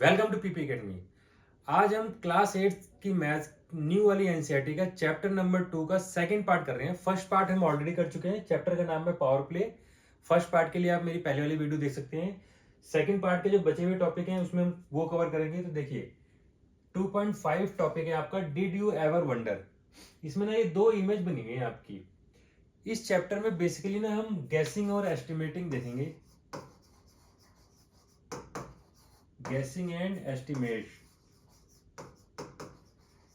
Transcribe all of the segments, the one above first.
Welcome to PP academy. आज हम class 8 की मैथ्स न्यू वाली एनसीईआरटी का चैप्टर नंबर 2 का सेकंड पार्ट कर रहे हैं। फर्स्ट पार्ट हम ऑलरेडी कर चुके हैं। चैप्टर का नाम है पावर प्ले। फर्स्ट पार्ट के लिए आप मेरी पहले वाली वीडियो देख सकते हैं। सेकंड पार्ट के जो बचे हुए टॉपिक हैं उसमें हम वो कवर करेंगे। तो देखिए 2.5 टॉपिक है आपका, डिड यू एवर वंडर। इसमें ना ये दो इमेज बनी हुई है आपकी। इस चैप्टर में बेसिकली ना हम गैसिंग और एस्टिमेटिंग देखेंगे। गैसिंग एंड एस्टिमेट,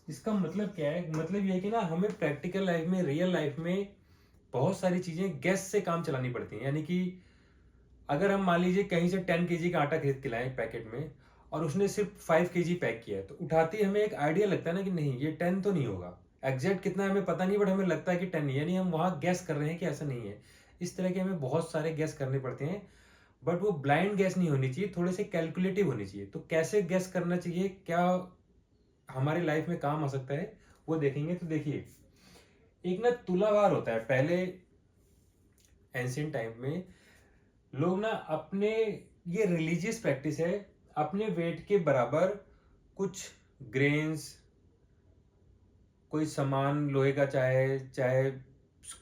इसका मतलब क्या है? मतलब ये है कि ना हमें प्रैक्टिकल लाइफ में, रियल लाइफ में बहुत सारी चीजें गैस से काम चलानी पड़ती हैं। यानी कि अगर हम मान लीजिए कहीं से 10 kg का आटा खरीद के लाए पैकेट में और उसने सिर्फ 5 kg पैक किया है, तो उठाते ही हमें एक आइडिया लगता है ना कि नहीं ये 10 तो नहीं होगा। एग्जैक्ट कितना है हमें पता नहीं, बट हमें लगता है कि 10 नहीं, यानी हम वहां गैस कर रहे हैं कि ऐसा नहीं है। इस तरह के हमें बहुत सारे गैस करने पड़ते हैं, बट वो ब्लाइंड गैस नहीं होनी चाहिए, थोड़े से कैलकुलेटिव होनी चाहिए। तो कैसे गैस करना चाहिए, क्या हमारी लाइफ में काम आ सकता है, वो देखेंगे। तो देखिए एक ना तुलाभार होता है। पहले एंशियंट टाइम में लोग ना अपने, ये रिलीजियस प्रैक्टिस है, अपने वेट के बराबर कुछ ग्रेन्स, कोई सामान लोहे का, चाहे चाहे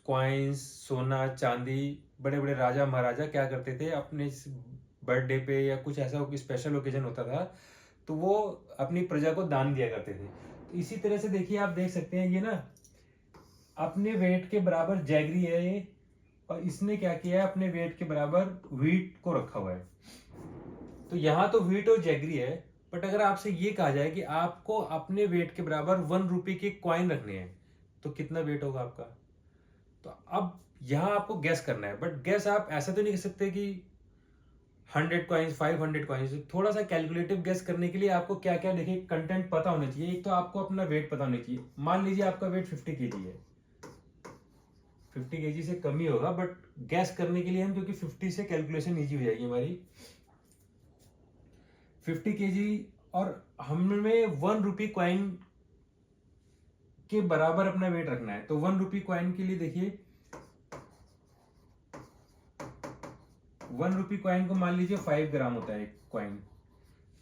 कॉइन्स, सोना चांदी, बड़े बड़े राजा महाराजा क्या करते थे, अपने बर्थडे पे या कुछ ऐसा स्पेशल ओकेजन होता था तो वो अपनी प्रजा को दान दिया करते थे। तो इसी तरह से देखिए आप देख सकते हैं ये ना अपने वेट के बराबर जैगरी है ये, और इसने क्या किया है, अपने वेट के बराबर व्हीट को रखा हुआ है। तो यहाँ तो व्हीट और जैगरी है, बट अगर आपसे ये कहा जाए कि आपको अपने वेट के बराबर 1 रुपए के कॉइन रखने हैं, तो कितना वेट होगा आपका? तो अब यहाँ आपको गैस करना है, बट गैस आप ऐसा तो नहीं कर सकते कि 100 कॉइन्स, 500 कॉइन्स। थोड़ा सा कैलकुलेटिव गेस करने के लिए आपको क्या क्या, देखिए कंटेंट पता होना चाहिए। एक तो आपको अपना वेट पता होना चाहिए। मान लीजिए आपका वेट 50 kg है, 50 kg से कम ही होगा, बट गैस करने के लिए हम, क्योंकि 50 से कैलकुलेशन इजी हो जाएगी हमारी। 50 kg और हमें 1 रुपी कॉइन के बराबर अपना वेट रखना है। तो 1 रुपी कॉइन के लिए देखिए 1 रुपी कॉइन को मान लीजिए 5 ग्राम होता है कॉइन,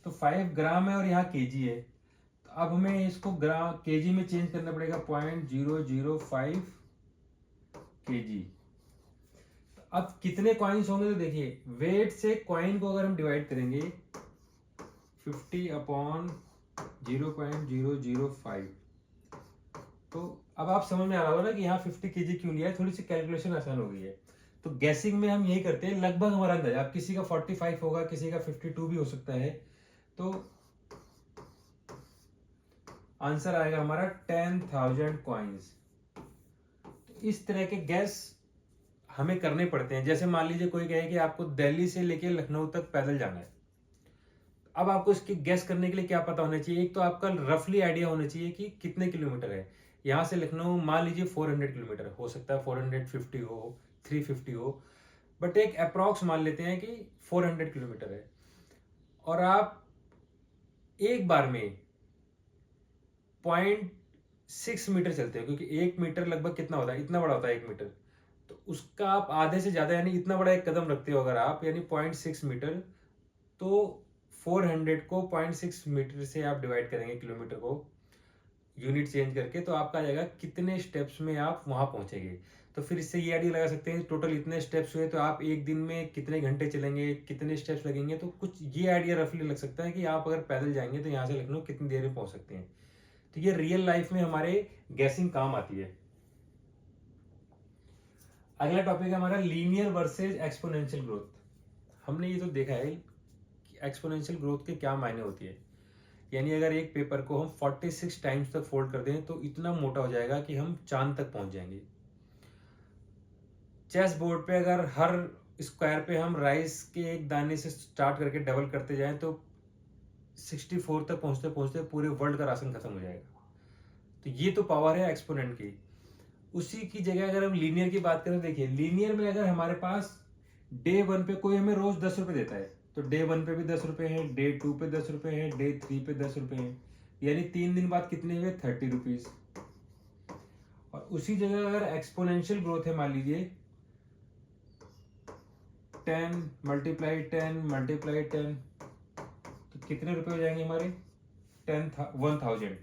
तो 5 ग्राम है और यहाँ केजी है। तो अब हमें इसको ग्राम केजी में चेंज करना पड़ेगा, 0.005 kg। तो अब कितने कॉइन्स होंगे? तो देखिए वेट से कॉइन को अगर हम डिवाइड करेंगे 50/0.005, तो अब आप समझ में आ रहा होगा ना कि यहाँ 50 kg क्यों लिया है। थोड़ी सी कैलकुलेशन आसान हो गई है। तो गैसिंग में हम यही करते हैं, लगभग हमारा अंदाजा। अब किसी का 45 होगा, किसी का 52 भी हो सकता है। तो आंसर आएगा हमारा 10,000 कॉइन्स। तो इस तरह के गैस हमें करने पड़ते हैं। जैसे मान लीजिए कोई कहे कि आपको दिल्ली से लेके लखनऊ तक पैदल जाना है, अब आपको इसकी गैस करने के लिए क्या पता होना चाहिए? एक तो आपका रफली आइडिया होना चाहिए कि कितने किलोमीटर है। यहाँ से लखनऊ मान लीजिए 400 किलोमीटर, हो सकता है 450 हो, 350 हो, बट एक अप्रॉक्स मान लेते हैं कि 400 किलोमीटर है। और आप एक बार में 0.6 मीटर चलते हो, क्योंकि 1 मीटर लगभग कितना होता है, इतना बड़ा होता है 1 मीटर। तो उसका आप आधे से ज्यादा, यानी इतना बड़ा एक कदम रखते हो अगर आप, यानी 0.6 मीटर। तो 400 को 0.6 मीटर से आप डिवाइड करेंगे, किलोमीटर को यूनिट चेंज करके, तो आपका आ जाएगा कितने स्टेप्स में आप वहां पहुंचेंगे। तो फिर इससे ये आइडिया लगा सकते हैं टोटल इतने स्टेप्स हुए, तो आप एक दिन में कितने घंटे चलेंगे, कितने स्टेप्स लगेंगे। तो कुछ ये आइडिया रफली लग सकता है कि आप अगर पैदल जाएंगे तो यहाँ से लखनऊ कितनी देर में पहुंच सकते हैं। तो ये रियल लाइफ में हमारे गैसिंग काम आती है। अगला टॉपिक है हमारा लीनियर वर्सेस एक्सपोनेंशियल ग्रोथ। हमने ये तो देखा है कि एक्सपोनेंशियल ग्रोथ के क्या मायने होती है। यानी अगर एक पेपर को हम 46 टाइम्स तक फोल्ड कर दें तो इतना मोटा हो जाएगा कि हम चांद तक पहुंच जाएंगे। चेस बोर्ड पे अगर हर स्क्वायर पे हम राइस के एक दाने से स्टार्ट करके डबल करते जाएं तो 64 तक पहुंचते पहुंचते पूरे वर्ल्ड का राशन खत्म हो जाएगा। तो ये तो पावर है एक्सपोनेंट की। उसी की जगह अगर हम लीनियर की बात करें, देखिए लीनियर में अगर हमारे पास डे 1 पे कोई हमें रोज 10 रुपए देता है, तो डे 1 पे भी 10 रुपए है, डे 2 पे 10 रुपए है, डे 3 पे 10 रुपए है, यानी 3 दिन बाद कितने हुए, 30 रुपीज। और उसी जगह अगर एक्सपोनेंशियल ग्रोथ है, मान लीजिए 10 × 10 × 10, तो तो कितने रुपए हो जाएंगे हमारे 10,000।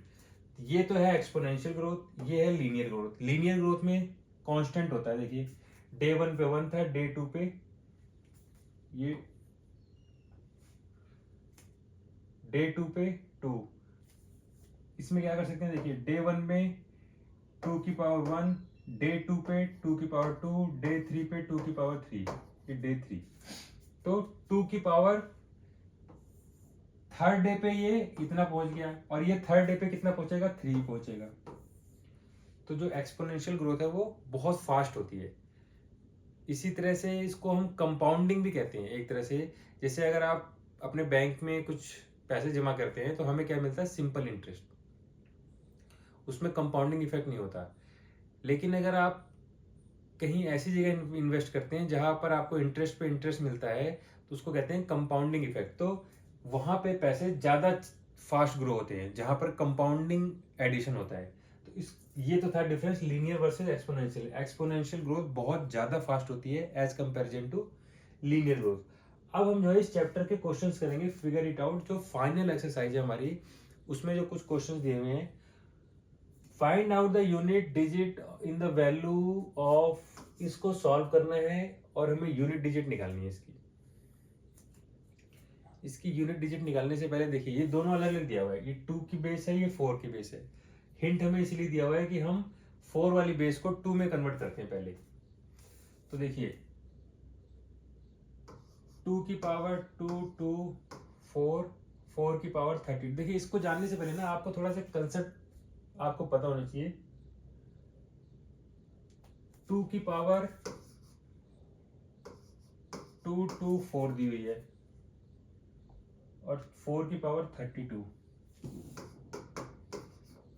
ये तो है एक्सपोनेंशियल ग्रोथ, ये है लीनियर ग्रोथ। लीनियर ग्रोथ में कांस्टेंट होता है, देखिए डे 1 पे 1 था, डे 2 पे ये डे 2 पे 2। इसमें क्या कर सकते हैं, देखिए डे 1 में 2 की पावर 1, डे 2 पे 2 की पावर 2, डे 3 पे 2 की पावर 3, ये डे 3। तो 2 की पावर थर्ड डे पे ये इतना पहुंच गया, और ये थर्ड डे पे कितना पहुंचेगा, 3 पहुंचेगा। तो जो एक्सपोनेंशियल ग्रोथ है वो बहुत फास्ट होती है। इसी तरह से इसको हम कंपाउंडिंग भी कहते हैं एक तरह से। जैसे अगर आप अपने बैंक में कुछ पैसे जमा करते हैं तो हमें क्या मिलता है, सिंपल इंटरेस्ट, उसमें कंपाउंडिंग इफेक्ट नहीं होता। लेकिन अगर आप कहीं ऐसी जगह इन्वेस्ट करते हैं जहां पर आपको इंटरेस्ट पे इंटरेस्ट मिलता है तो उसको कहते हैं कंपाउंडिंग इफेक्ट। तो वहां पे पैसे ज़्यादा फास्ट ग्रो होते हैं जहां पर कंपाउंडिंग एडिशन होता है। तो इस ये तो था difference linear versus exponential. Exponential growth बहुत ज़्यादा फास्ट होती है as comparison to linear growth. अब हम जो है इस चैप्टर के क्वेश्चंस करेंगे, फिगर इट आउट। जो फाइनल एक्सरसाइज है हमारी, उसमें जो कुछ क्वेश्चंस दिए हुए हैं, find out the unit digit in the value of, इसको सॉल्व करना है और हमें यूनिट डिजिट निकालनी है इसकी यूनिट डिजिट निकालने से पहले देखिए ये दोनों अलग अलग दिया हुआ है, ये 2 की बेस है, ये 4 की बेस है। हिंट हमें इसलिए दिया हुआ है कि हम 4 वाली बेस को 2 में कन्वर्ट करते हैं पहले। तो देखिए 2 की पावर 2 2 4, 4 की पावर 30। देखिए इसको जानने से पहले ना आपको थोड़ा सा कंसेप्ट आपको पता होना चाहिए। 2 की पावर 2 2 4 दी हुई है और 4 की पावर 32,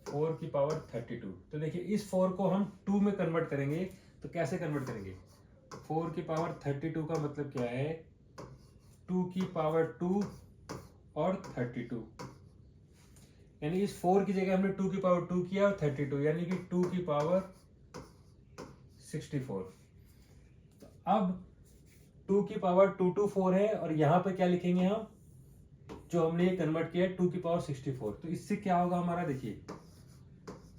4 की पावर 32। तो देखिए इस 4 को हम 2 में कन्वर्ट करेंगे, तो कैसे कन्वर्ट करेंगे, 4 की पावर 32 का मतलब क्या है, 2 की पावर 2 और 32, यानी इस 4 की जगह हमने 2 की पावर 2 किया और 32, यानी कि 2 की पावर 64। तो अब 2 की पावर 2 2 4 है और यहां पे क्या लिखेंगे हम, जो हमने ये कन्वर्ट किया है 2 की पावर 64। तो इससे क्या होगा हमारा, देखिए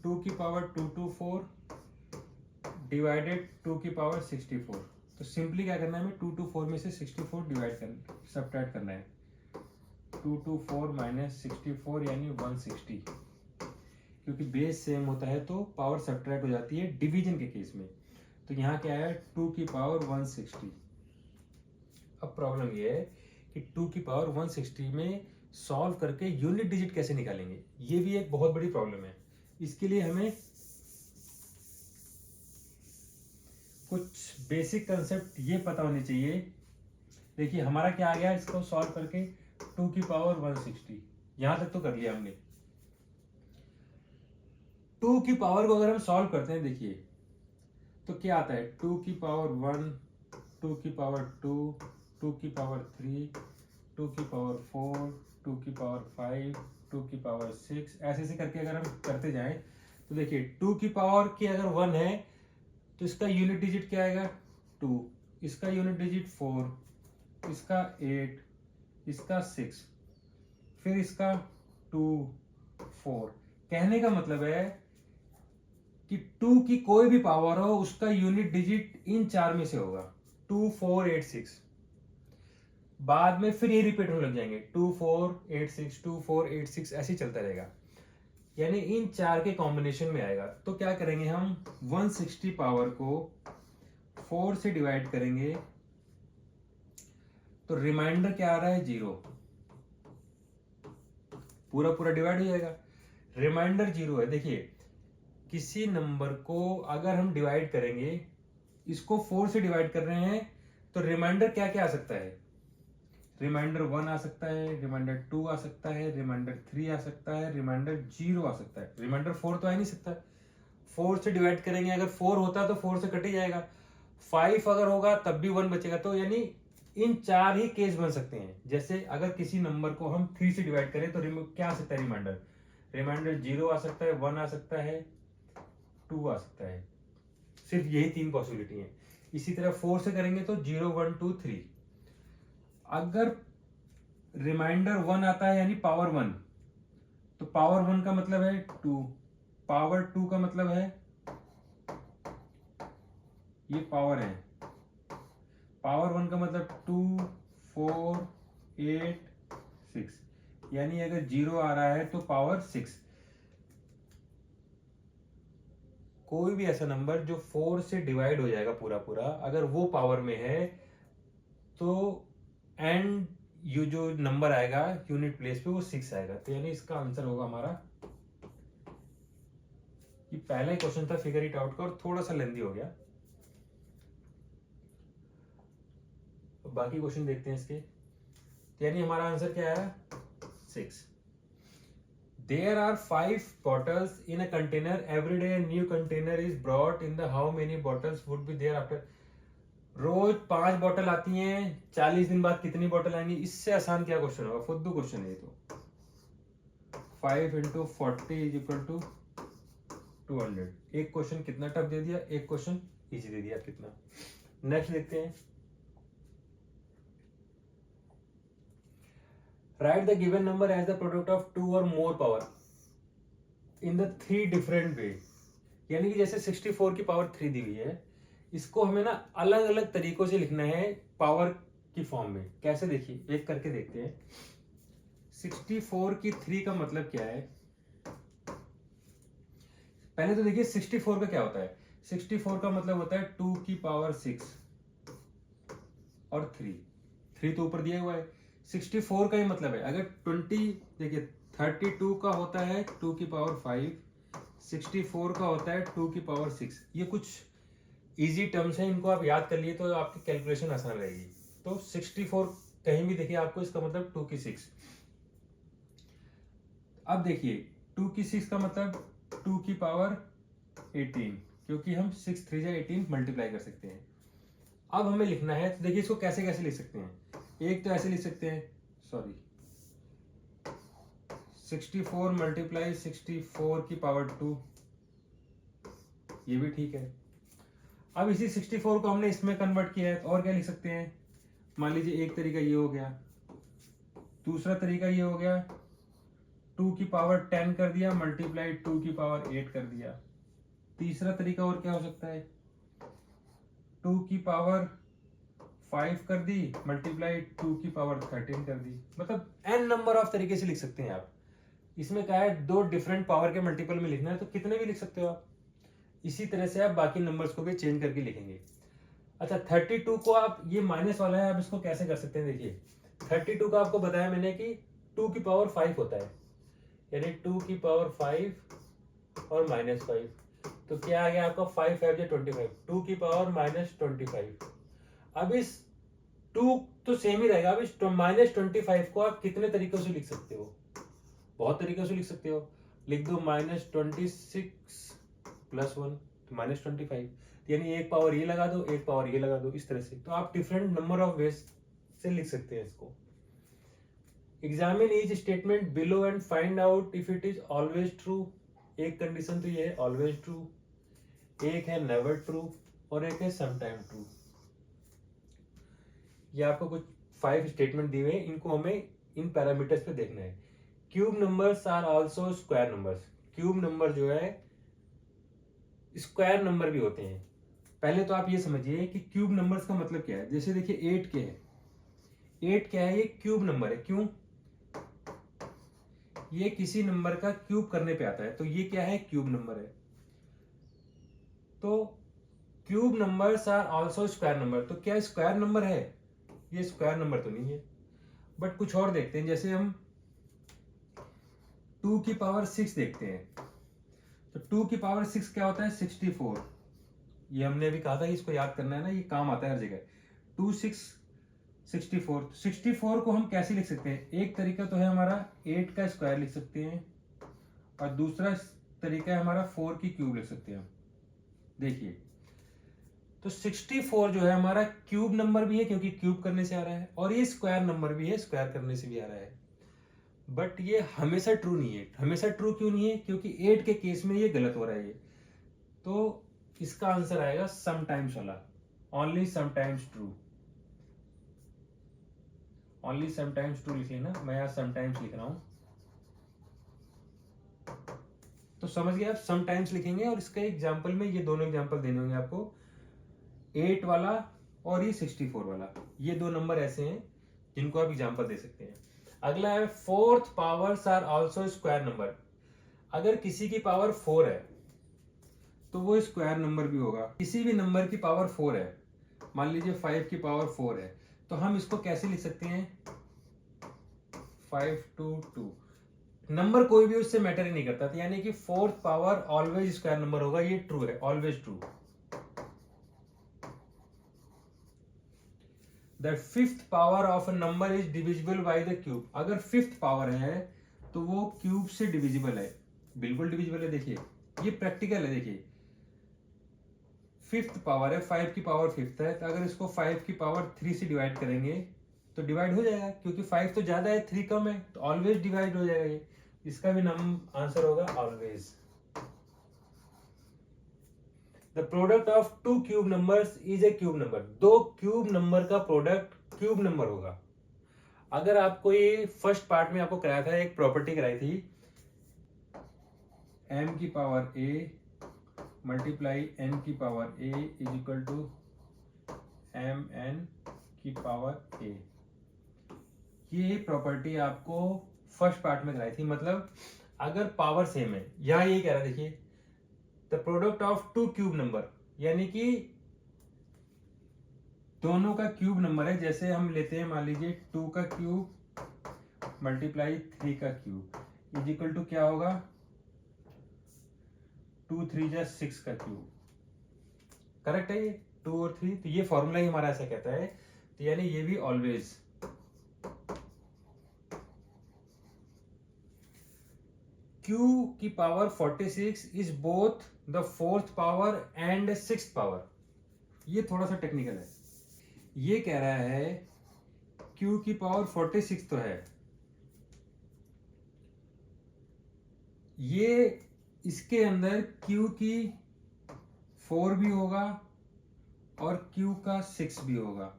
2 की पावर 2 2 4 डिवाइडेड 2 की पावर 64। तो सिंपली क्या करना है, हमें 2 2 4 में से 64 डिवाइड करना, सबट्रैक्ट करना है। 2 2 4 माइनस 64 यानी 160, क्योंकि बेस सेम होता है तो पावर सबट्रैक्ट हो जाती है डिवीजन के केस में। तो यहाँ क्या है, 2 की पावर 160। अब प्रॉब्लम ये है कि 2 की पावर 160 में सॉल्व करके यूनिट डिजिट कैसे निकालेंगे, ये भी एक बहुत बड़ी प्रॉब्लम है। इसके लिए हमें कुछ बेसिक कंसेप्ट ये पता होने चाहिए। देखिए हमारा क्या आ गया, इसको सॉल्व करके 2 की पावर 160, यहां तक तो कर लिया हमने। 2 की पावर को अगर हम सॉल्व करते हैं, देखिए तो क्या आता है, 2 की पावर 1, 2 की पावर 2, 2 की पावर 3, 2 की पावर 4, 2 की पावर 5, 2 की पावर 6, ऐसे ऐसे करके अगर हम करते जाएं तो देखिए 2 की पावर की अगर 1 है तो इसका यूनिट डिजिट क्या आएगा, 2, इसका यूनिट डिजिट 4, इसका 8, इसका 6, फिर इसका 2 4। कहने का मतलब है कि 2 की कोई भी पावर हो उसका यूनिट डिजिट इन 4 में से होगा, 2 4 8 6। बाद में फिर ये रिपीट होने लग जाएंगे, 2 4 8 6, 2 4 8 6, ऐसे चलता रहेगा, यानी इन 4 के कॉम्बिनेशन में आएगा। तो क्या करेंगे हम, 160 पावर को 4 से डिवाइड करेंगे तो रिमाइंडर क्या आ रहा है, 0, पूरा पूरा डिवाइड हो जाएगा, रिमाइंडर 0 है। देखिए किसी नंबर को अगर हम डिवाइड करेंगे, इसको 4 से डिवाइड कर रहे हैं तो रिमाइंडर क्या क्या आ सकता है, रिमाइंडर 1 आ सकता है, रिमाइंडर 2 आ सकता है, रिमाइंडर 3 आ सकता है, रिमाइंडर 0 आ सकता है, रिमाइंडर 4 तो आ नहीं सकता। 4 से डिवाइड करेंगे, अगर 4 होता तो 4 से कट ही जाएगा, 5 अगर होगा तब भी 1 बचेगा। तो यानी इन 4 ही केस बन सकते हैं। जैसे अगर किसी नंबर को हम 3 से डिवाइड करें तो क्या आ सकता है, रिमाइंडर, रिमाइंडर 0 आ सकता है, 1 आ सकता है, 2 आ सकता है, सिर्फ यही 3 पॉसिबिलिटी है। इसी तरह 4 से करेंगे तो 0 1 2 3। अगर रिमाइंडर 1 आता है यानी पावर 1, तो पावर 1 का मतलब है 2, पावर 2 का मतलब है ये पावर है, पावर 1 का मतलब 2 4 8 6, यानी अगर 0 आ रहा है तो पावर 6। कोई भी ऐसा नंबर जो 4 से डिवाइड हो जाएगा पूरा पूरा, अगर वो पावर में है तो एंड ये जो नंबर आएगा यूनिट प्लेस पे वो 6 आएगा, तो यानी इसका आंसर होगा हमारा, ये पहला ही क्वेश्चन था फिगर इट आउट का और थोड़ा सा लेंदी हो गया। तो बाकी क्वेश्चन देखते हैं इसके, तो यानी हमारा आंसर क्या है 6। There are 5 bottles in a container. Every day a new container is brought in. The how many bottles would be there after? रोज 5 बॉटल आती हैं, 40 दिन बाद कितनी बॉटल आएंगी? इससे आसान क्या क्वेश्चन होगा, फुद्दू क्वेश्चन है ये तो। 5 into 40 इज इक्वल टू 200। एक क्वेश्चन कितना टफ दे दिया, एक क्वेश्चन इजी दे दिया कितना। नेक्स्ट देखते हैं, write the given number as the product of 2 or more power in the 3 different way. यानी कि जैसे 64 की पावर 3 दी हुई है, इसको हमें ना अलग अलग तरीकों से लिखना है पावर की फॉर्म में। कैसे, देखिए एक करके देखते हैं। 64 की 3 का मतलब क्या है, पहले तो देखिए 64 का क्या होता है। 64 का मतलब होता है 2 की पावर 6 और 3 तो ऊपर दिया हुआ है। 64 का ही मतलब है, अगर 20 देखिए 32 का होता है 2 की पावर 5, 64 का होता है 2 की पावर 6। ये कुछ इजी टर्म्स हैं, इनको आप याद कर लिए तो आपकी कैलकुलेशन आसान रहेगी। तो 64 कहीं भी देखिए आपको, इसका मतलब 2 की 6। अब देखिए 2 की 6 का मतलब 2 की पावर 18, क्योंकि हम 6 3 जा 18 मल्टीप्लाई कर सकते हैं। अब हमें लिखना है, तो देखिए इसको कैसे कैसे लिख सकते हैं। एक तो ऐसे लिख सकते हैं, सॉरी 64 मल्टीप्लाई 64 की पावर 2, ये भी ठीक है। अब इसी 64 को हमने इसमें कन्वर्ट किया है, तो और क्या लिख सकते हैं। मान लीजिए एक तरीका ये हो गया, दूसरा तरीका ये हो गया 2 की पावर 10 कर दिया मल्टीप्लाई 2 की पावर 8 कर दिया। तीसरा तरीका और क्या हो सकता है, 2 की पावर 5 कर दी मल्टीप्लाई 2 की पावर 13 कर दी। मतलब n नंबर ऑफ तरीके से लिख सकते हैं आप। इसमें क्या है, 2 डिफरेंट पावर के मल्टीपल में लिखना है तो कितने भी लिख सकते हो आप। इसी तरह से आप बाकी नंबर्स को भी चेंज करके लिखेंगे। अच्छा 32 को आप, ये माइनस वाला है, आप इसको कैसे कर सकते हैं। देखिए 32 का आपको बताया मैंने कि 2 की पावर 5 होता है, यानी 2 की पावर 5 और -5, तो क्या आ गया आपका 5 5 या 25, 2 की पावर -25। अब इस 2 तो सेम ही रहेगा, अब इस -25 को आप कितने तरीकों से लिख सकते हो, बहुत तरीकों से लिख सकते हो। लिख दो -26 + 1 -25, यानी एक पावर ये लगा दो, एक पावर ये लगा दो, इस तरह से। तो आप डिफरेंट नंबर ऑफ वेज से लिख सकते हैं इसको। Examine each statement below and find out if it is always true. एक कंडीशन तो ये है ऑलवेज ट्रू, एक है नेवर ट्रू और एक है समटाइम ट्रू। ये आपको कुछ 5 स्टेटमेंट दिए हुए हैं, इनको हमें इन पैरामीटर्स पे देखना है। Cube numbers are also square numbers. Cube number जो है स्क्वायर नंबर भी होते हैं। पहले तो आप ये समझिए कि क्यूब नंबर्स का मतलब क्या है। जैसे देखिए 8 के है, 8 क्या है, ये क्यूब नंबर है। क्यों, ये किसी नंबर का क्यूब करने पे आता है, तो ये क्या है, क्यूब नंबर है। तो cube numbers are also square number, तो क्या स्क्वायर नंबर है, ये स्क्वायर नंबर तो नहीं है। बट कुछ और देखते हैं, जैसे हम 2 की पावर 6 देखते हैं, तो 2 की पावर 6 क्या होता है, 64। ये हमने अभी कहा था कि इसको याद करना है ना, ये काम आता है हर जगह। 2 6 64, 64 को हम कैसे लिख सकते हैं। एक तरीका तो है हमारा 8 का स्क्वायर लिख सकते हैं, और दूसरा तरीका है हमारा 4 की क्यूब लिख सकते हैं हम। देखिए तो 64 जो है हमारा क्यूब नंबर भी है, क्योंकि क्यूब करने से आ रहा है, और ये स्क्वायर नंबर भी है, स्क्वायर करने से भी आ रहा है। बट ये हमेशा ट्रू नहीं है। हमेशा ट्रू क्यों नहीं है, क्योंकि 8 के केस में ये गलत हो रहा है। ये तो इसका आंसर आएगा समटाइम्स वाला, only sometimes true. Only sometimes true लिख लेना, मैं यहाँ समटाइम्स लिख रहा हूँ, तो समझ गए आप, समटाइम्स लिखेंगे। और इसका एग्जाम्पल में ये दोनों एग्जाम्पल देने होंगे आपको, 8 वाला और ये 64 वाला, ये दो नंबर ऐसे हैं जिनको आप एग्जाम्पल दे सकते हैं। अगला है fourth powers are also square number. अगर किसी की पावर 4 है तो वो स्क्वायर नंबर भी होगा। किसी भी नंबर की पावर 4 है, मान लीजिए 5 की पावर 4 है, तो हम इसको कैसे लिख सकते हैं, 5 to 2, नंबर कोई भी उससे मैटर ही नहीं करता, तो यानी कि fourth power always square number होगा, ये ट्रू है, always true. The fifth power of a number is divisible by the cube. अगर फिफ्थ पावर है तो वो क्यूब से डिविजिबल है, बिल्कुल डिविजिबल है। देखिए ये प्रैक्टिकल है, देखिए फिफ्थ पावर है, 5 की पावर फिफ्थ है, तो अगर इसको 5 की पावर 3 से डिवाइड करेंगे तो डिवाइड हो जाएगा, क्योंकि 5 तो ज्यादा है 3 कम है, तो ऑलवेज डिवाइड हो जाएगा। ये इसका भी नाम आंसर होगा always. The product of two cube numbers is a cube number. दो क्यूब नंबर का प्रोडक्ट क्यूब नंबर होगा। अगर आपको ये फर्स्ट पार्ट में आपको कराया था, एक प्रॉपर्टी कराई थी, m की पावर a मल्टीप्लाई n की power a is equal to mn की पावर a। ये प्रॉपर्टी आपको फर्स्ट पार्ट में कराई थी। मतलब अगर पावर सेम है, यहां ये कह रहा है, देखिए the product of two cube number, यानी कि दोनों का क्यूब नंबर है। जैसे हम लेते हैं, मान लीजिए 2 का क्यूब मल्टीप्लाई 3 का क्यूब इज इक्वल टू क्या होगा, 2 3 जा 6 का क्यूब। करेक्ट है ये 2 और 3, तो ये फॉर्मूला ही हमारा ऐसा कहता है, तो यानी ये भी ऑलवेज। q की power 46 is both the fourth power and sixth power. ये थोड़ा सा टेक्निकल है। ये कह रहा है q की पावर 46 तो है, ये इसके अंदर q की 4 भी होगा और q का 6 भी होगा,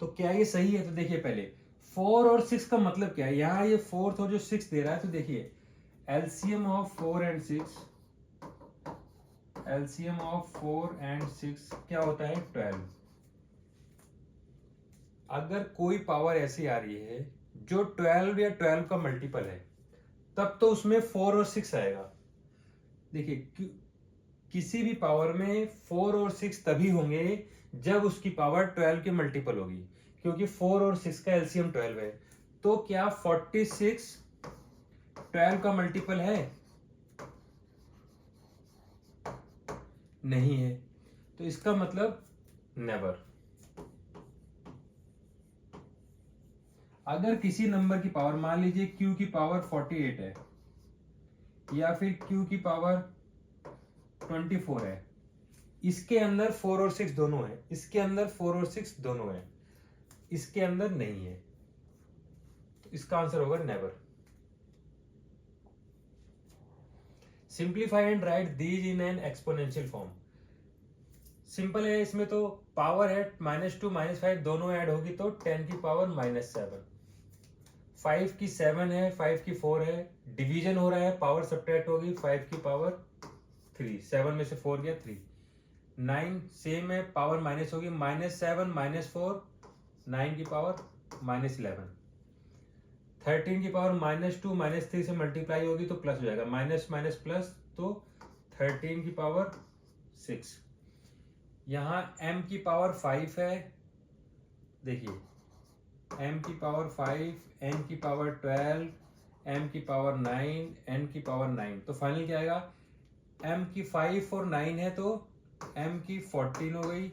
तो क्या ये सही है? तो देखिए पहले 4 और 6 का मतलब क्या है, यहां ये फोर्थ और जो 6 दे रहा है, तो देखिए LCM of 4 and 6, LCM of 4 and 6 क्या होता है, 12। अगर कोई पावर ऐसी आ रही है जो 12 या 12 का मल्टीपल है, तब तो उसमें 4 और 6 आएगा। देखिए किसी भी पावर में 4 और 6 तभी होंगे जब उसकी पावर 12 के मल्टीपल होगी, क्योंकि 4 और 6 का एलसीएम 12 है। तो क्या 46 12 का मल्टीपल है? नहीं है, तो इसका मतलब नेवर। अगर किसी नंबर की पावर, मान लीजिए q की पावर 48 है या फिर q की पावर 24 है, इसके अंदर 4 और 6 दोनों है, इसके अंदर 4 और 6 दोनों है, इसके अंदर नहीं है, तो इसका आंसर होगा never. Simplify and right these in an exponential form. Simple है, इसमें तो पावर है -2 -5 दोनों ऐड होगी तो 10 की पावर -7, 5 की 7 है, 5 की 4 है, डिवीजन हो रहा है, पावर सब्ट्रैक्ट होगी, 5 की पावर 3, 7 में से 4 गया 3, 9 सेम है, पावर माइनस होगी, -7 -4 9 की पावर -11, 13 की पावर -2 -3 से मल्टीप्लाई होगी तो प्लस हो जाएगा, माइनस माइनस प्लस, तो 13 की पावर 6। यहाँ m की पावर 5 है, देखिए m की पावर 5, n की पावर 12, m की पावर 9, n की पावर 9, तो फाइनल क्या आएगा, m की 5 और 9 है तो m की 14 हो गई,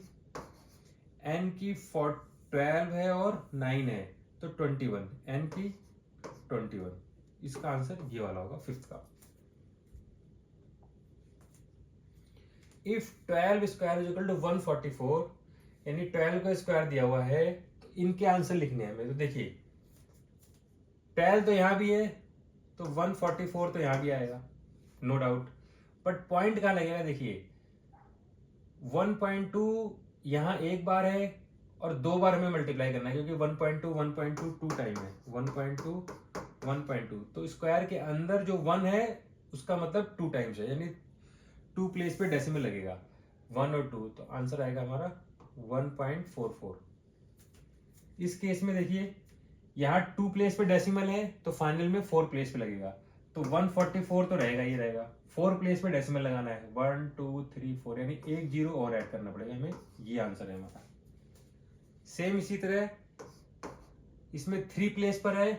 n की 12 है और 9 है तो 21, n की 21। इसका आंसर ये वाला होगा फिफ्थ का। If 12 square is equal to 144, यानी 12 का स्क्वायर दिया हुआ है, तो इनके आंसर लिखने हैं हमें। तो देखिए 12 तो यहां भी है तो 144 तो यहां भी आएगा, नो डाउट, बट पॉइंट कहां लगेगा, देखिए 1.2 यहां एक बार है और 2 बार हमें मल्टीप्लाई करना है क्योंकि 1.2 1.2 2 टाइम है, 1.2 1.2, तो स्क्वायर के अंदर जो 1 है उसका मतलब 2 टाइम्स है, यानी 2 प्लेस पे डेसिमल लगेगा, 1 और 2, तो आंसर आएगा हमारा 1.44। इस केस में देखिए यहाँ 2 प्लेस पे डेसिमल है तो फाइनल में 4 प्लेस पे लगेगा, तो 144 तो रहेगा ही रहेगा, 4 प्लेस पे डेसिमल लगाना है, 1 2 3 4, यानी एक जीरो और ऐड करना पड़ेगा हमें, ये आंसर है हमारा। सेम इसी तरह इसमें 3 प्लेस पर है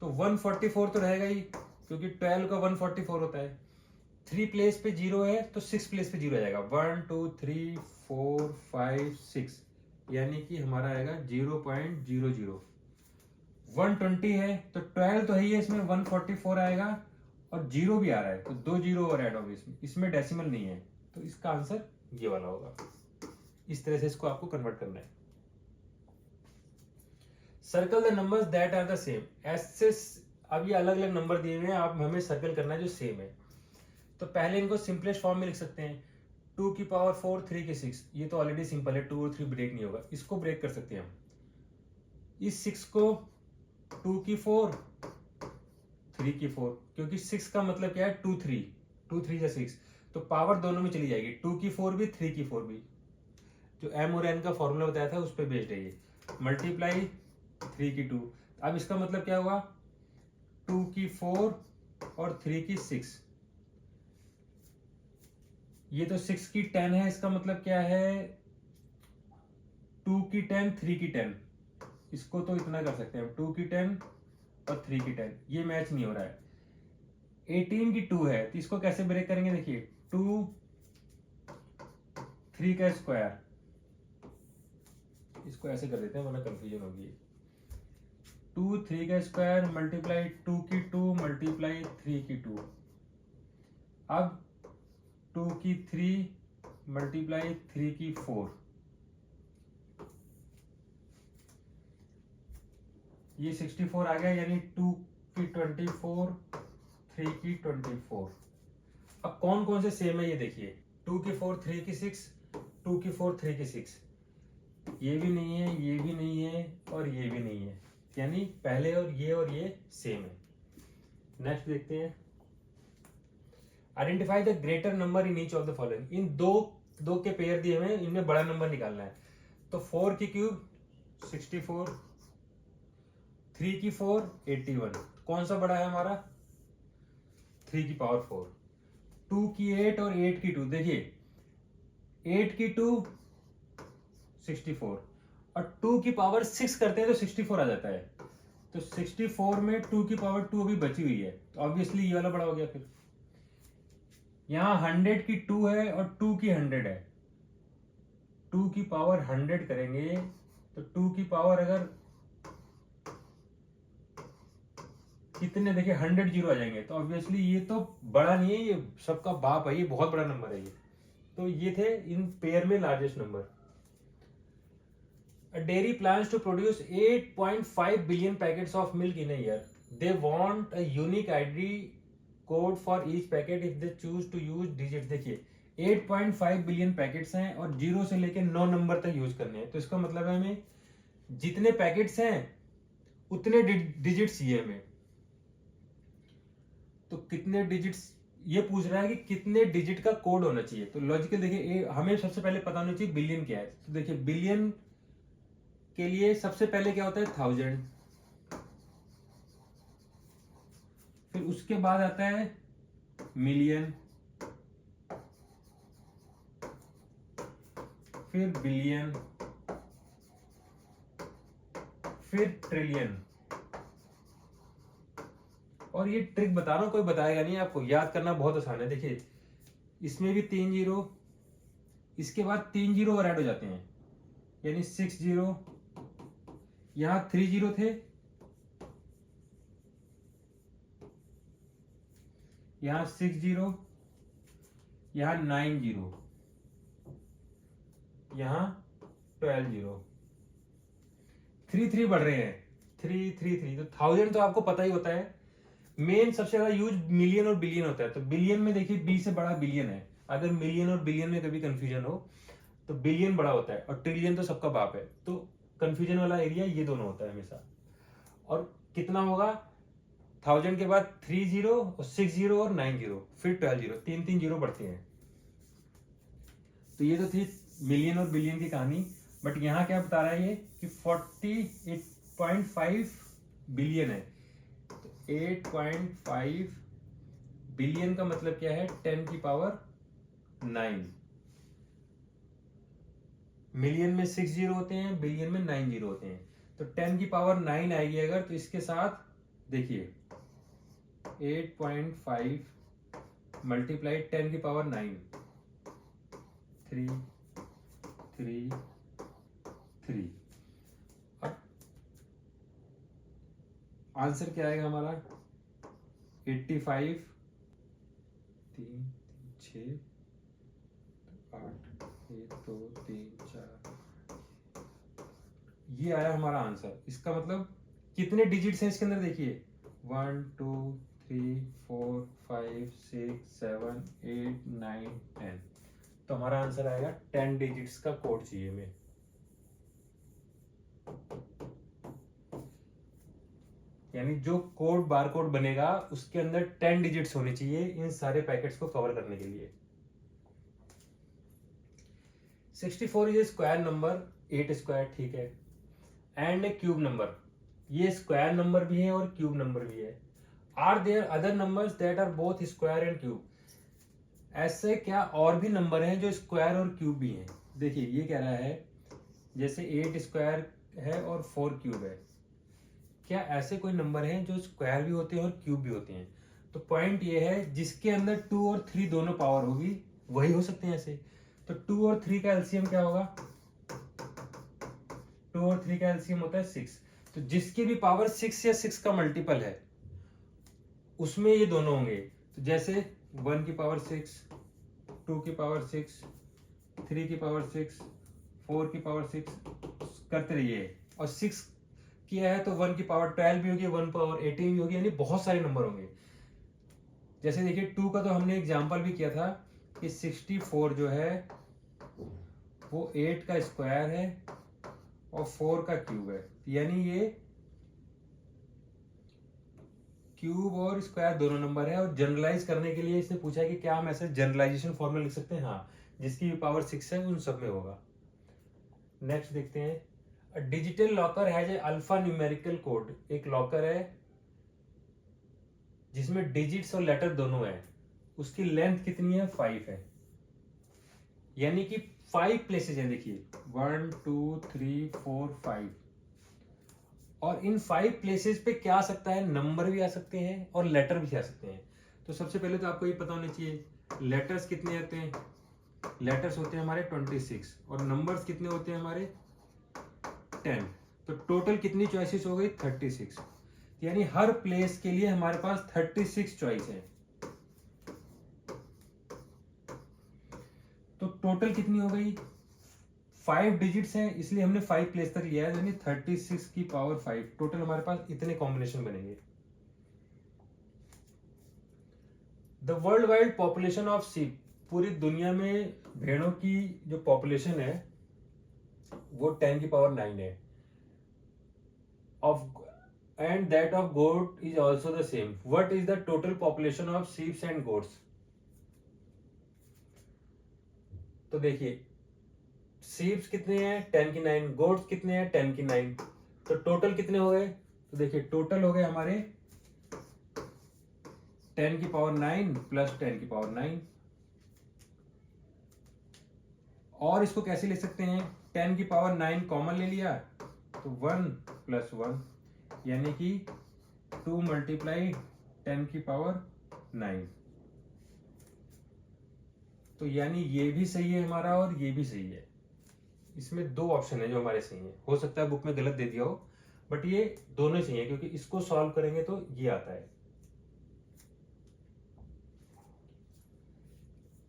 तो 144 तो रहेगा ही क्योंकि 12 का 144 होता है, 3 प्लेस पे जीरो है तो 6 प्लेस पे जीरो आ जाएगा, 1 2 3 4 5 6, यानी कि हमारा आएगा 0.00। 120 है तो 12 तो है ही है, इसमें 144 आएगा और जीरो भी आ रहा है तो 2 जीरो और ऐड होगा, इसमें डेसिमल नहीं है, तो इसका आंसर ये वाला होगा। इस तरह से इसको आपको कन्वर्ट करना है। Circle the numbers that are the same, ऐसे अब ये अलग अलग नंबर दिए हुए हैं, आप हमें सर्कल करना है जो सेम है। तो पहले इनको सिंपलेस्ट फॉर्म में लिख सकते हैं, 2 की पावर 4 3 की 6, ये तो ऑलरेडी सिंपल है, 2 और 3 ब्रेक नहीं होगा, इसको ब्रेक कर सकते हैं हम। इस 6 को 2 की 4 3 की 4, क्योंकि 6 का मतलब क्या है 2 3, 2 3 या 6, तो पावर दोनों में चली जाएगी, 2 की 4 भी 3 की 4 भी, जो m और n का फॉर्मूला बताया था उस पर बेस्ड है ये, मल्टीप्लाई 3 की 2, अब इसका मतलब क्या हुआ 2 की 4 और 3 की 6, ये तो 6 की 10 है, इसका मतलब क्या है 2 की 10 3 की 10, इसको तो इतना कर सकते हैं 2 की 10 और 3 की 10, ये मैच नहीं हो रहा है। 18 की 2 है तो इसको कैसे ब्रेक करेंगे, देखिए 2 3 का स्क्वायर, इसको ऐसे कर देते हैं वरना कंफ्यूजन होगी, 2 3 का स्क्वायर मल्टीप्लाई 2 की 2 मल्टीप्लाई 3 की 2, अब 2 की 3 मल्टीप्लाई 3 की 4, ये 64 आ गया, यानी 2 की 24 3 की 24। अब कौन कौन से सेम है ये देखिए, 2 की 4 3 की 6, 2 की 4 3 की 6, ये भी नहीं है, ये भी नहीं है और ये भी नहीं है, यानी पहले और ये सेम है। नेक्स्ट देखते हैं, identify the greater number in each of the following, इन दो के पेयर दिए हुए हैं, इनमें बड़ा नंबर निकालना है, तो 4 की क्यूब 64, 3 की 4 81, कौन सा बड़ा है हमारा 3 की पावर 4, 2 की 8 और 8 की 2, देखिए 8 की 2 64 और 2 की पावर 6 करते हैं तो 64 आ जाता है, तो 64 में 2 की पावर 2 अभी बची हुई है, तो ऑब्वियसली ये वाला बड़ा हो गया। फिर यहाँ 100 की 2 है और 2 की 100 है, 2 की पावर 100 करेंगे तो 2 की पावर अगर कितने, देखिए 100 जीरो आ जाएंगे, तो ऑब्वियसली ये तो बड़ा नहीं है, ये सबका बाप है, ये बहुत बड़ा नंबर है ये, तो ये थे इन पेयर में largest number. A dairy plans to produce 8.5 billion packets of milk in a year. They want a unique ID code for each packet if they choose to use digits. देखिए 8.5 billion packets हैं और 0 से लेकर 9 number तक use करने हैं, तो इसका मतलब है हमें जितने पैकेट्स हैं उतने डिजिट्स चाहिए हमें, तो कितने डिजिट्स ये पूछ रहा है कि कितने डिजिट का कोड होना चाहिए, तो लॉजिकल देखिए हमें सबसे पहले पता होना चाहिए बिलियन क्या है, तो देखिए बिलियन के लिए सबसे पहले क्या होता है 1000, फिर उसके बाद आता है मिलियन, फिर बिलियन, फिर ट्रिलियन। और ये ट्रिक बता रहा हूं, कोई बताएगा नहीं आपको, याद करना बहुत आसान है। देखिए इसमें भी 3 जीरो, इसके बाद 3 जीरो और ऐड हो जाते हैं, यानी 6 जीरो, यहां 3 जीरो थे, यहां 6 जीरो, यहां 9 जीरो, यहां 12 जीरो, 3 3 बढ़ रहे हैं, 3 3 3, तो 1000 तो आपको पता ही होता है, मेन सबसे ज्यादा यूज मिलियन और बिलियन होता है, तो बिलियन में देखिए बी से बड़ा बिलियन है, अगर मिलियन और बिलियन में कभी कंफ्यूजन हो तो बिलियन बड़ा होता है और ट्रिलियन तो सबका बाप है। तो कंफ्यूजन वाला एरिया ये दोनों होता है हमेशा। और कितना होगा, 1000 के बाद 3 जीरो और 6 जीरो और 9 जीरो, फिर 12 जीरो, 3 जीरो बढ़ते हैं। तो ये तो थी मिलियन और बिलियन की कहानी। बट यहाँ क्या बता रहा है ये कि 48.5 बिलियन है। तो 8.5 बिलियन का मतलब क्या है, 10 की पावर 9। मिलियन में 6 जीरो होते हैं, बिलियन में 9 जीरो होते हैं। तो 10 की पावर 9 आएगी अगर, तो इसके साथ देखिए 8.5 मल्टीप्लाई 10 की पावर 9, 3 3 3। अब आंसर क्या आएगा हमारा, 85, 3 6 8 1 2 3 4, ये आया हमारा आंसर। इसका मतलब कितने डिजिट्स हैं इसके अंदर, देखिए 1 2 3 4 5 6 7 8 9 10। तो हमारा आंसर आएगा 10 डिजिट्स का कोड चाहिए हमें। यानी जो कोड बार कोड बनेगा उसके अंदर 10 डिजिट्स होने चाहिए इन सारे पैकेट्स को कवर करने के लिए। 64 is a square number, 8 square, ठीक है, एंड ए क्यूब नंबर। ये स्क्वायर नंबर भी है और क्यूब नंबर भी है। Are there other numbers that are both square and cube. ऐसे क्या और भी नंबर हैं जो स्क्वायर और क्यूब भी हैं। देखिए ये कह रहा है जैसे 8 स्क्वायर है और 4 क्यूब है, क्या ऐसे कोई नंबर हैं जो स्क्वायर भी होते हैं और क्यूब भी होते हैं। तो पॉइंट ये है जिसके अंदर 2 और 3 दोनों पावर होगी वही हो सकते हैं ऐसे। तो 2 और 3 का एलसीएम क्या होगा, 2 और 3 का एलसीएम होता है 6। तो जिसकी भी पावर 6 या 6 का मल्टीपल है उसमें ये दोनों होंगे। तो जैसे 1 की पावर 6, 2 की पावर 6, 3 की पावर 6, 4 की पावर 6 करते रहिए। और 6 किया है तो 1 की पावर 12 भी होगी, 1 पावर 18 भी होगी, यानी बहुत सारे नंबर होंगे। जैसे देखिए 2 का तो हमने एग्जांपल भी किया था कि 64 जो है वो 8 का स्क्वायर है और 4 का क्यूब है। यानी ये क्यूब और स्क्वायर दोनों नंबर है। और जनरलाइज करने के लिए इसने पूछा है कि क्या हम ऐसे जनरलाइजेशन फॉर्मूला लिख सकते हैं। हाँ, जिसकी पावर 6 है उन सब में होगा। नेक्स्ट देखते हैं, digital locker has a alpha numerical code. एक लॉकर है जिसमें डिजिट्स और लेटर दोनों है, उसकी लेंथ कितनी है, 5 है। यानी कि 5 प्लेसेस हैं, देखिए 1 2 3 4 5। और इन 5 प्लेसेस पे क्या आ सकता है, नंबर भी आ सकते हैं और लेटर भी आ सकते हैं। तो सबसे पहले तो आपको ये पता होना चाहिए लेटर्स कितने आते हैं। लेटर्स होते हैं हमारे 26 और नंबर्स कितने होते हैं हमारे 10। तो टोटल कितनी चॉइसेस हो गई, 36। यानी हर प्लेस के लिए हमारे पास 36 चॉइस है। तो टोटल कितनी हो गई, 5 डिजिट्स हैं, इसलिए हमने 5 प्लेस तक लिया है, यानी 36 की पावर 5। टोटल हमारे पास इतने कॉम्बिनेशन बनेंगे। The world wide population of sheep, पूरी दुनिया में भेड़ों की जो पॉपुलेशन है वो 10 की पावर 9 है। Of and that of goat is also the same. What is the total population of sheeps and goats. तो देखिए शीप्स कितने हैं, 10 की 9, गोट्स कितने हैं, 10 की 9। तो टोटल कितने हो गए, तो देखिए टोटल हो गए हमारे 10 की पावर 9 प्लस 10 की पावर 9। और इसको कैसे लिख सकते हैं, 10 की पावर 9 कॉमन ले लिया तो 1 प्लस 1, यानी कि 2 मल्टीप्लाई 10 की पावर 9। तो यानी ये भी सही है हमारा और ये भी सही है। इसमें 2 ऑप्शन है जो हमारे सही है। हो सकता है बुक में गलत दे दिया हो, बट ये दोनों सही है क्योंकि इसको सॉल्व करेंगे तो ये आता है।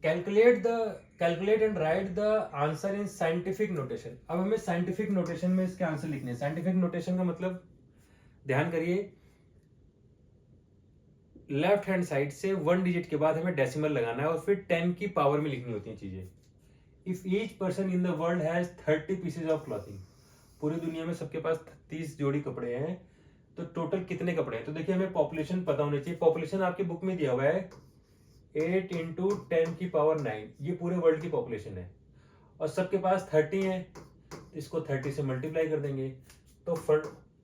Calculate and right the answer in scientific notation. अब हमें साइंटिफिक नोटेशन में इसके आंसर लिखने हैं। साइंटिफिक नोटेशन का मतलब ध्यान करिए, लेफ्ट हैंड साइड से 1 डिजिट के बाद हमें डेसिमल लगाना है और फिर 10 की पावर में लिखनी होती है चीजें। If each person in the world has 30 pieces of clothing, पूरी दुनिया में सबके पास 30 जोड़ी कपड़े हैं, तो टोटल कितने कपड़े हैं? तो देखिए हमें पॉपुलेशन पता होनी चाहिए। पॉपुलेशन आपकी बुक में दिया हुआ है 8 इंटू 10⁹, ये पूरे वर्ल्ड की पॉपुलेशन है, और सबके पास 30 है, इसको 30 से मल्टीप्लाई कर देंगे, तो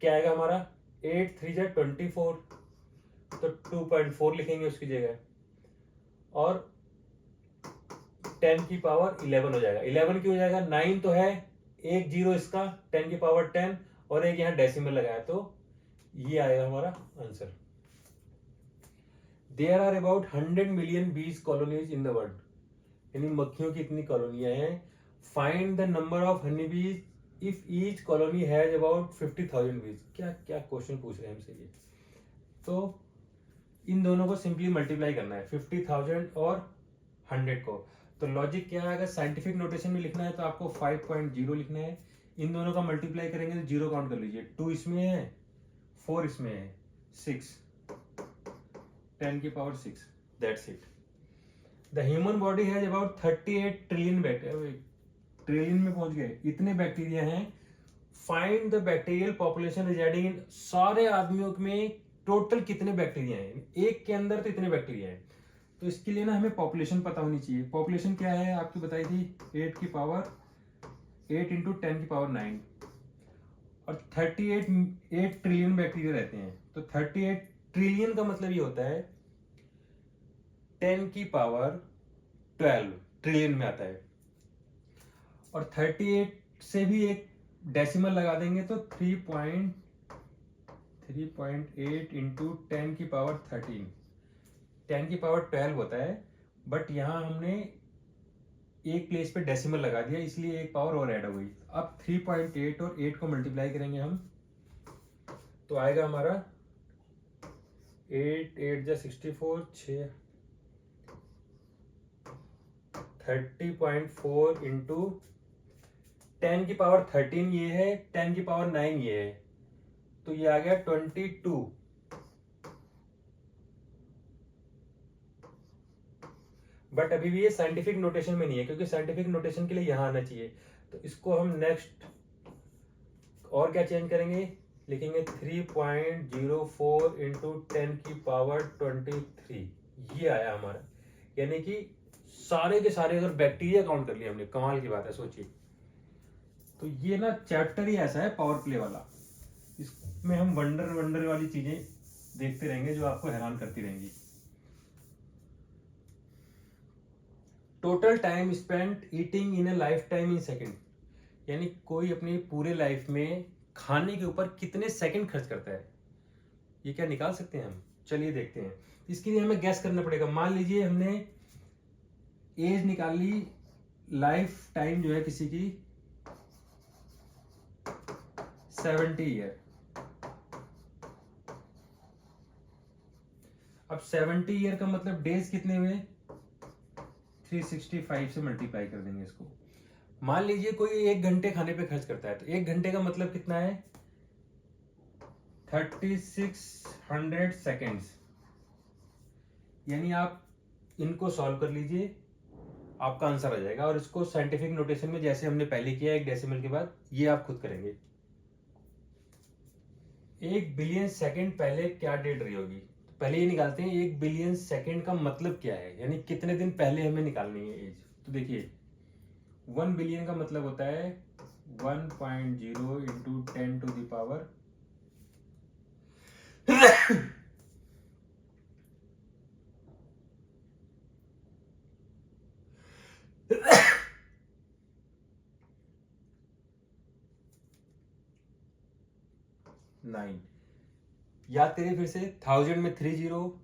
क्या आएगा हमारा 8 3 जा 24, तो 2.4 लिखेंगे उसकी जगह, और 10⁻11 हो जाएगा। 11 क्यों हो जाएगा? 9 तो है, एक जीरो इसका, 10⁻10 और एक यहाँ डेसिमल लगाया, तो ये आएगा हमारा answer. There are about 100 million bees colonies in the world, यानी मक्खियों की इतनी कॉलोनियां हैं। Find the number of honey bees if each colony has about 50,000 bees. क्या क्या क्वेश्चन पूछ रहे हैं हमसे ये। तो इन दोनों को सिंपली मल्टीप्लाई करना है, 50,000 और 100 को। तो लॉजिक क्या है, अगर साइंटिफिक नोटेशन में लिखना है तो आपको 5.0 लिखना है। इन दोनों का मल्टीप्लाई करेंगे तो जीरो काउंट कर लीजिए, 2 इसमें है, 4 इसमें है, 6, 10⁻6, that's it. The human body has about 38 trillion bacteria, trillion में पहुंच गए, इतने बैक्टीरिया हैं। Find the bacterial population residing इन, सारे आदमियों में टोटल कितने बैक्टीरिया हैं, एक के अंदर तो इतने बैक्टीरिया हैं। तो इसके लिए ना हमें पॉपुलेशन पता होनी चाहिए। पॉपुलेशन क्या है आपकी बताई थी, 8 इंटू 10⁹, और 8 ट्रिलियन बैक्टीरिया रहते हैं। तो 38 ट्रिलियन का मतलब ये होता है 10⁻12 ट्रिलियन में आता है, और 38 से भी एक डेसिमल लगा देंगे तो 3.8 इंटू 10⁻13, 10⁻12 होता है, बट यहाँ हमने एक प्लेस पे डेसिमल लगा दिया, इसलिए एक पावर और ऐड हो गई। अब 3.8 और 8 को मल्टीप्लाई करेंगे हम, तो आएगा हमारा 8 8 जा 64, 30.4 इंटू 10⁻13 ये है, 10⁻9 ये है, तो ये आ गया 22। बट अभी भी ये साइंटिफिक नोटेशन में नहीं है, क्योंकि साइंटिफिक नोटेशन के लिए यहां आना चाहिए। तो इसको हम नेक्स्ट और क्या चेंज करेंगे, लिखेंगे 3.04 इंटू 10⁻23, ये आया हमारा। यानी कि सारे के सारे अगर बैक्टीरिया काउंट कर लिया हमने, कमाल की बात है, सोचिए। तो ये ना चैप्टर ही ऐसा है पावर प्ले वाला, इसमें हम वंडर वाली चीजें देखते रहेंगे जो आपको हैरान करती रहेंगी। Total time spent eating in A life time in second, यानी कोई अपनी पूरे लाइफ में खाने के ऊपर कितने सेकंड खर्च करता है, ये क्या निकाल सकते हैं हम? चलिए देखते हैं। इसके लिए हमें गैस करना पड़ेगा। मान लीजिए हमने एज निकाल ली, लाइफ टाइम जो है किसी की 70 ईयर। अब 70 ईयर का मतलब डेज कितने हुए, 365 से मल्टीप्लाई कर देंगे इसको। मान लीजिए कोई 1 घंटे खाने पे खर्च करता है, तो 1 घंटे का मतलब कितना है, 3600 सेकेंड्स। यानी आप इनको सॉल्व कर लीजिए, आपका आंसर आ जाएगा। और इसको साइंटिफिक नोटेशन में जैसे हमने पहले किया, एक डेसिमल के बाद, ये आप खुद करेंगे। 1 बिलियन सेकेंड पहले क्या डेट रही होगी, पहले ये निकालते हैं 1 बिलियन सेकेंड का मतलब क्या है, यानी कितने दिन पहले हमें निकालनी है एज। तो देखिए 1 बिलियन का मतलब होता है 1.0 इंटू 10 टू द पावर 9। याद करिए फिर से, 1000 में 3 जीरो,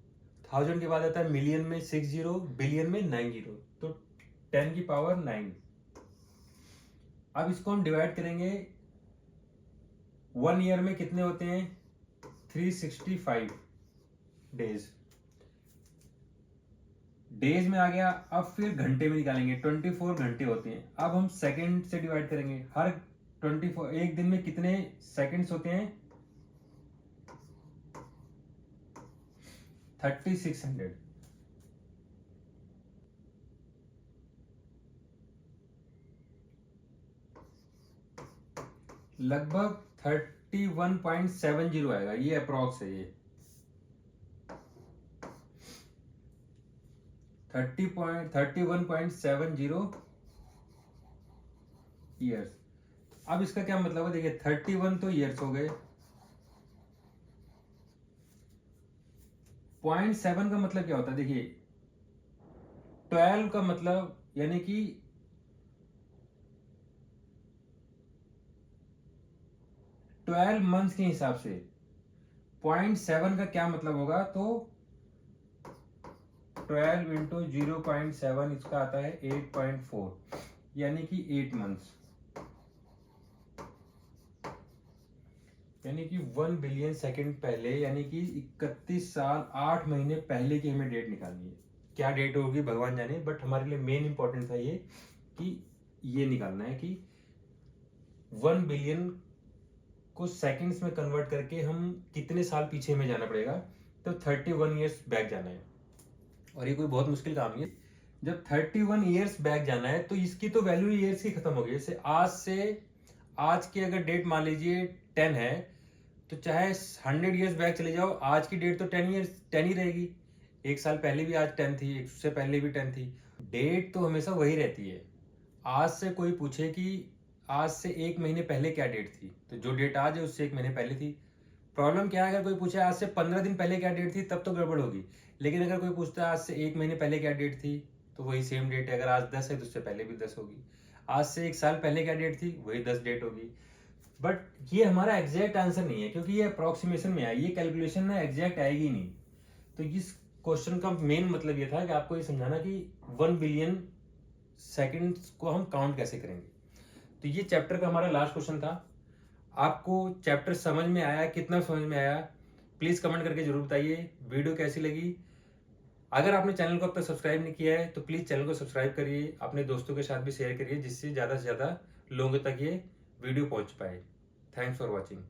1000 के बाद आता है मिलियन में 6 जीरो, बिलियन में 9 जीरो, तो 10⁻9। अब इसको हम डिवाइड करेंगे, 1 ईयर में कितने होते हैं, 365 डेज। डेज में आ गया। अब फिर घंटे में निकालेंगे, 24 घंटे होते हैं। अब हम सेकंड से डिवाइड करेंगे, हर 24 एक दिन में कितने सेकंड्स होते हैं, 3600। लगभग 31.70 आएगा, ये अप्रोक्स है। ये 31.70 ईयर्स। अब इसका क्या मतलब है, देखिए 31 तो ईयर्स हो गए, 0.7 का मतलब क्या होता है, देखिए 12 का मतलब यानी कि 12 मंथ्स के हिसाब से 0.7 का क्या मतलब होगा, तो 12 इंटू 0.7 इसका आता है 8.4, यानी कि 8 मंथ्स, यानी कि 1 बिलियन सेकंड पहले, यानी कि 31 साल 8 महीने पहले की हमें डेट निकालनी है। क्या डेट होगी भगवान जाने, बट हमारे लिए मेन इंपॉर्टेंट था ये कि ये निकालना है कि 1 बिलियन को सेकंड्स में कन्वर्ट करके हम कितने साल पीछे में जाना पड़ेगा, तो 31 ईयर्स बैक जाना है। और ये कोई बहुत मुश्किल काम नहीं है। जब 31 ईयर्स बैक जाना है तो इसकी तो वैल्यू ईयर्स की खत्म हो गई। जैसे आज की अगर डेट मान लीजिए 10 है, तो चाहे 100 ईयर्स बैक चले जाओ, आज की डेट तो 10 ही रहेगी। एक साल पहले भी आज 10 थी, एक उससे पहले भी 10 थी। डेट तो हमेशा वही रहती है। आज से कोई पूछे कि आज से 1 महीने पहले क्या डेट थी, तो जो डेट आज है उससे 1 महीने पहले थी। प्रॉब्लम क्या है, अगर कोई पूछे आज से 15 दिन पहले क्या डेट थी, तब तो गड़बड़ होगी। लेकिन अगर कोई पूछता है आज से 1 महीने पहले क्या डेट थी, तो वही सेम डेट है। अगर आज 10 है तो उससे पहले भी 10 होगी। आज से 1 साल पहले क्या डेट थी, वही 10 डेट होगी। बट ये हमारा एग्जैक्ट आंसर नहीं है, क्योंकि ये अप्रोक्सीमेशन में है, ये कैलकुलेशन में एग्जैक्ट आएगी नहीं। तो इस क्वेश्चन का मेन मतलब ये था कि आपको ये समझाना कि 1 बिलियन सेकंड्स को हम काउंट कैसे करेंगे। तो ये चैप्टर का हमारा लास्ट क्वेश्चन था। आपको चैप्टर समझ में आया, कितना समझ में आया, प्लीज कमेंट करके जरूर बताइए। वीडियो कैसी लगी। अगर आपने चैनल को अब तक सब्सक्राइब नहीं किया है तो प्लीज चैनल को सब्सक्राइब करिए, अपने दोस्तों के साथ भी शेयर करिए, जिससे ज्यादा से ज्यादा लोगों तक ये वीडियो पहुंच पाए। Thanks for watching.